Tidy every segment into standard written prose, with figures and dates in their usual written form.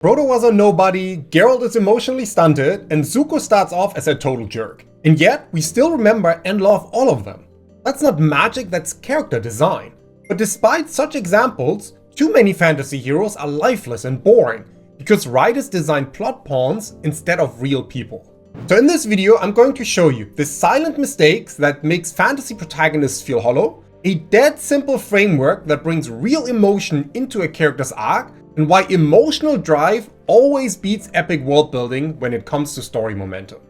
Frodo was a nobody, Geralt is emotionally stunted, and Zuko starts off as a total jerk. And yet, we still remember and love all of them. That's not magic, that's character design. But despite such examples, too many fantasy heroes are lifeless and boring, because writers design plot pawns instead of real people. So in this video, I'm going to show you the silent mistakes that makes fantasy protagonists feel hollow, a dead simple framework that brings real emotion into a character's arc, and why emotional drive always beats epic world building when it comes to story momentum.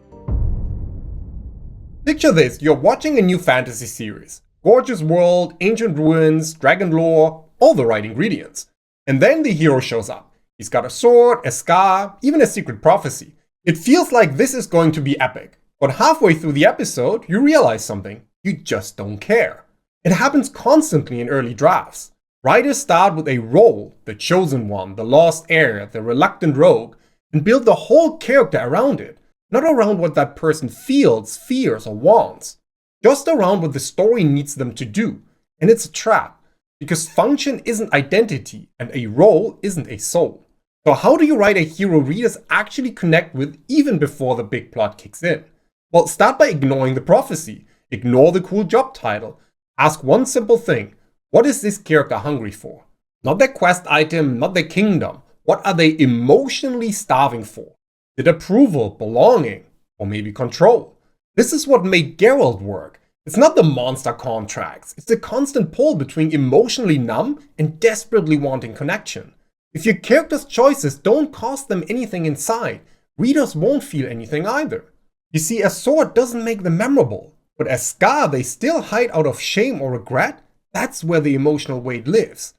Picture this, you're watching a new fantasy series. Gorgeous world, ancient ruins, dragon lore, all the right ingredients. And then the hero shows up. He's got a sword, a scar, even a secret prophecy. It feels like this is going to be epic. But halfway through the episode, you realize something. You just don't care. It happens constantly in early drafts. Writers start with a role, the chosen one, the lost heir, the reluctant rogue, and build the whole character around it, not around what that person feels, fears, or wants, just around what the story needs them to do. And it's a trap, because function isn't identity, and a role isn't a soul. So how do you write a hero readers actually connect with even before the big plot kicks in? Well, start by ignoring the prophecy, ignore the cool job title, ask one simple thing. What is this character hungry for? Not their quest item, not their kingdom. What are they emotionally starving for? Is it approval, belonging, or maybe control? This is what made Geralt work. It's not the monster contracts, it's the constant pull between emotionally numb and desperately wanting connection. If your character's choices don't cost them anything inside, readers won't feel anything either. You see, a sword doesn't make them memorable, but a scar they still hide out of shame or regret. That's where the emotional weight lives.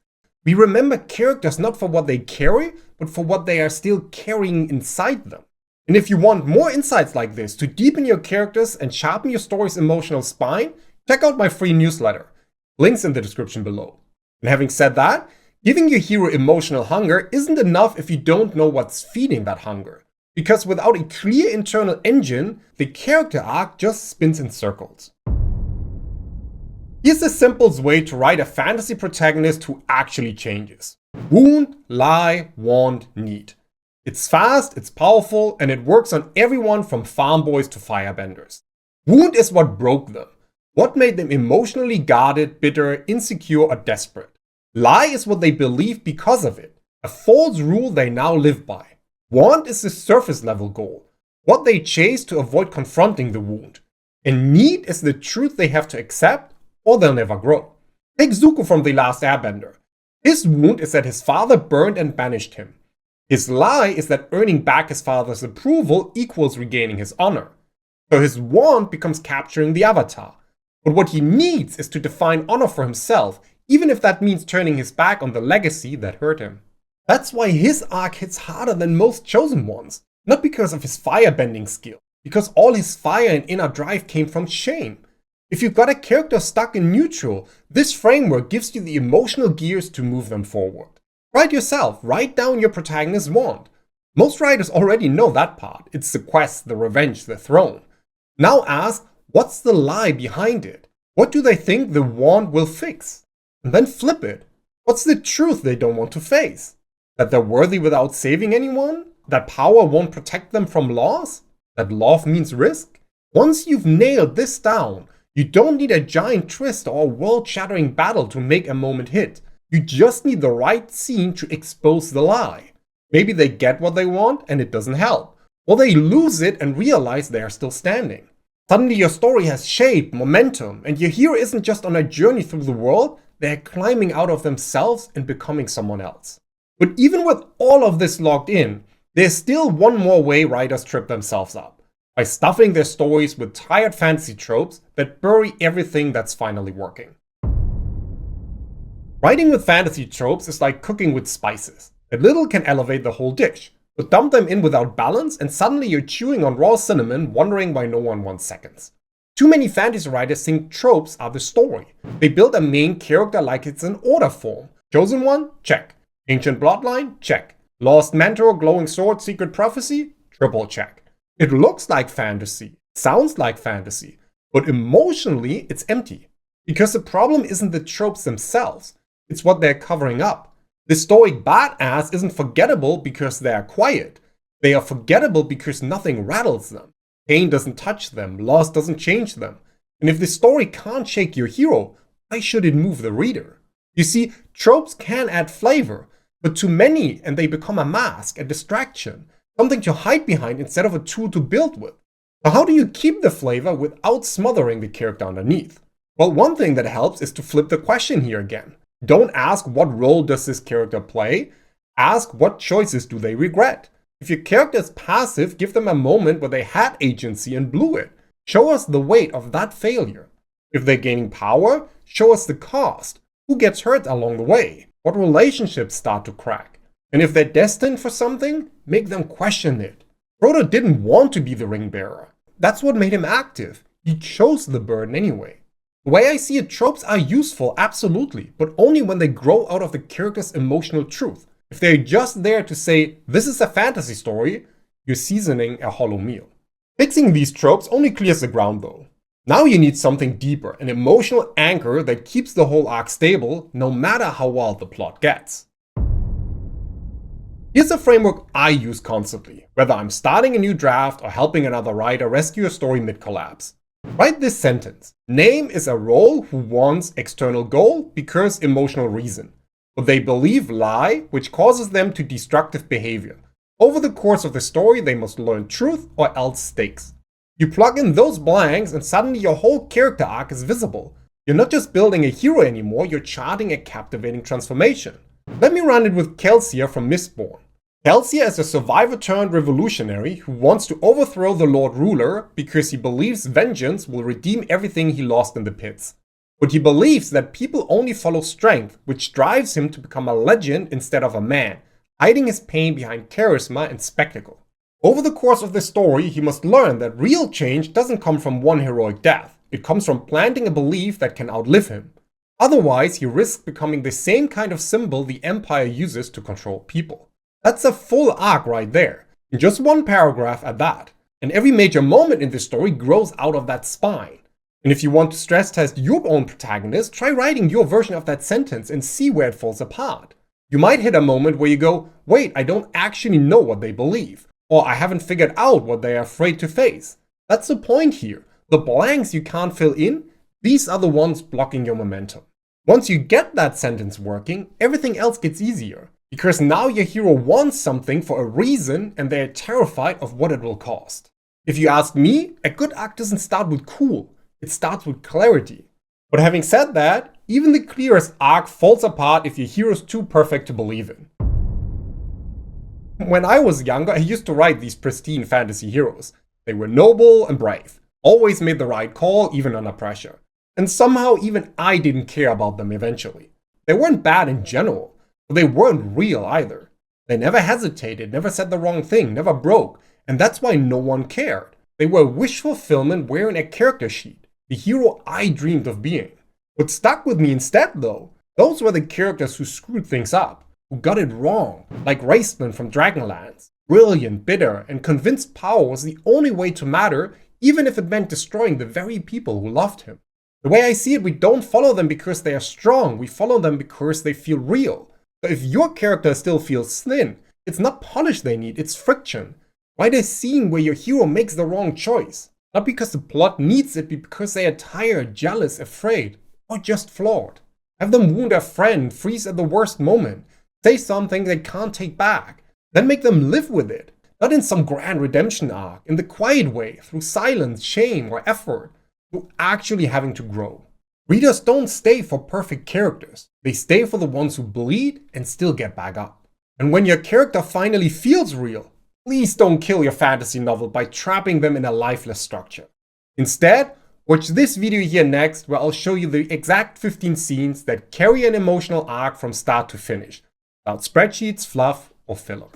We remember characters not for what they carry, but for what they are still carrying inside them. And if you want more insights like this to deepen your characters and sharpen your story's emotional spine, check out my free newsletter. Links in the description below. And having said that, giving your hero emotional hunger isn't enough if you don't know what's feeding that hunger. Because without a clear internal engine, the character arc just spins in circles. Here's the simplest way to write a fantasy protagonist who actually changes. Wound, lie, want, need. It's fast, it's powerful, and it works on everyone from farm boys to firebenders. Wound is what broke them, what made them emotionally guarded, bitter, insecure, or desperate. Lie is what they believe because of it, a false rule they now live by. Want is the surface level goal, what they chase to avoid confronting the wound. And need is the truth they have to accept, or they'll never grow. Take Zuko from The Last Airbender. His wound is that his father burned and banished him. His lie is that earning back his father's approval equals regaining his honor. So his want becomes capturing the Avatar. But what he needs is to define honor for himself, even if that means turning his back on the legacy that hurt him. That's why his arc hits harder than most chosen ones. Not because of his firebending skill, because all his fire and inner drive came from shame. If you've got a character stuck in neutral, this framework gives you the emotional gears to move them forward. Write yourself, write down your protagonist's want. Most writers already know that part. It's the quest, the revenge, the throne. Now ask, what's the lie behind it? What do they think the want will fix? And then flip it. What's the truth they don't want to face? That they're worthy without saving anyone? That power won't protect them from loss? That love means risk? Once you've nailed this down, you don't need a giant twist or a world-shattering battle to make a moment hit. You just need the right scene to expose the lie. Maybe they get what they want and it doesn't help. Or they lose it and realize they are still standing. Suddenly your story has shape, momentum, and your hero isn't just on a journey through the world, they're climbing out of themselves and becoming someone else. But even with all of this locked in, there's still one more way writers trip themselves up. By stuffing their stories with tired fantasy tropes that bury everything that's finally working. Writing with fantasy tropes is like cooking with spices. A little can elevate the whole dish, but dump them in without balance and suddenly you're chewing on raw cinnamon wondering why no one wants seconds. Too many fantasy writers think tropes are the story. They build a main character like it's an order form. Chosen one? Check. Ancient bloodline? Check. Lost mentor, glowing sword, secret prophecy? Triple check. It looks like fantasy, sounds like fantasy, but emotionally it's empty. Because the problem isn't the tropes themselves, it's what they're covering up. The stoic badass isn't forgettable because they are quiet. They are forgettable because nothing rattles them. Pain doesn't touch them, loss doesn't change them. And if the story can't shake your hero, why should it move the reader? You see, tropes can add flavor, but too many and they become a mask, a distraction, something to hide behind instead of a tool to build with. So how do you keep the flavor without smothering the character underneath? Well, one thing that helps is to flip the question here again. Don't ask what role does this character play, ask what choices do they regret. If your character is passive, give them a moment where they had agency and blew it. Show us the weight of that failure. If they're gaining power, show us the cost. Who gets hurt along the way? What relationships start to crack? And if they're destined for something, make them question it. Frodo didn't want to be the ring bearer. That's what made him active. He chose the burden anyway. The way I see it, tropes are useful, absolutely, but only when they grow out of the character's emotional truth. If they're just there to say, this is a fantasy story, you're seasoning a hollow meal. Fixing these tropes only clears the ground though. Now you need something deeper, an emotional anchor that keeps the whole arc stable, no matter how wild the plot gets. Here's a framework I use constantly, whether I'm starting a new draft or helping another writer rescue a story mid-collapse. Write this sentence. Name is a role who wants external goal because emotional reason. What they believe lie, which causes them to destructive behavior. Over the course of the story, they must learn truth or else stakes. You plug in those blanks and suddenly your whole character arc is visible. You're not just building a hero anymore, you're charting a captivating transformation. Let me run it with Kelsier from Mistborn. Kelsier is a survivor-turned-revolutionary who wants to overthrow the Lord Ruler because he believes vengeance will redeem everything he lost in the pits. But he believes that people only follow strength, which drives him to become a legend instead of a man, hiding his pain behind charisma and spectacle. Over the course of the story, he must learn that real change doesn't come from one heroic death. It comes from planting a belief that can outlive him. Otherwise, he risks becoming the same kind of symbol the Empire uses to control people. That's a full arc right there, in just one paragraph at that. And every major moment in the story grows out of that spine. And if you want to stress test your own protagonist, try writing your version of that sentence and see where it falls apart. You might hit a moment where you go, wait, I don't actually know what they believe, or I haven't figured out what they are afraid to face. That's the point here. The blanks you can't fill in, these are the ones blocking your momentum. Once you get that sentence working, everything else gets easier. Because now your hero wants something for a reason and they're terrified of what it will cost. If you ask me, a good arc doesn't start with cool, it starts with clarity. But having said that, even the clearest arc falls apart if your hero is too perfect to believe in. When I was younger, I used to write these pristine fantasy heroes. They were noble and brave, always made the right call even under pressure. And somehow even I didn't care about them eventually. They weren't bad in general. But they weren't real either. They never hesitated, never said the wrong thing, never broke, and that's why no one cared. They were wish fulfillment wearing a character sheet, the hero I dreamed of being. What stuck with me instead though, those were the characters who screwed things up, who got it wrong, like Raistlin from Dragonlance. Brilliant, bitter, and convinced power was the only way to matter, even if it meant destroying the very people who loved him. The way I see it, we don't follow them because they are strong, we follow them because they feel real. So if your character still feels thin, it's not polish they need, it's friction. Write a scene where your hero makes the wrong choice. Not because the plot needs it, but because they are tired, jealous, afraid, or just flawed. Have them wound a friend, freeze at the worst moment, say something they can't take back. Then make them live with it. Not in some grand redemption arc, in the quiet way, through silence, shame, or effort, through actually having to grow. Readers don't stay for perfect characters. They stay for the ones who bleed and still get back up. And when your character finally feels real, please don't kill your fantasy novel by trapping them in a lifeless structure. Instead, watch this video here next where I'll show you the exact 15 scenes that carry an emotional arc from start to finish, without spreadsheets, fluff, or filler.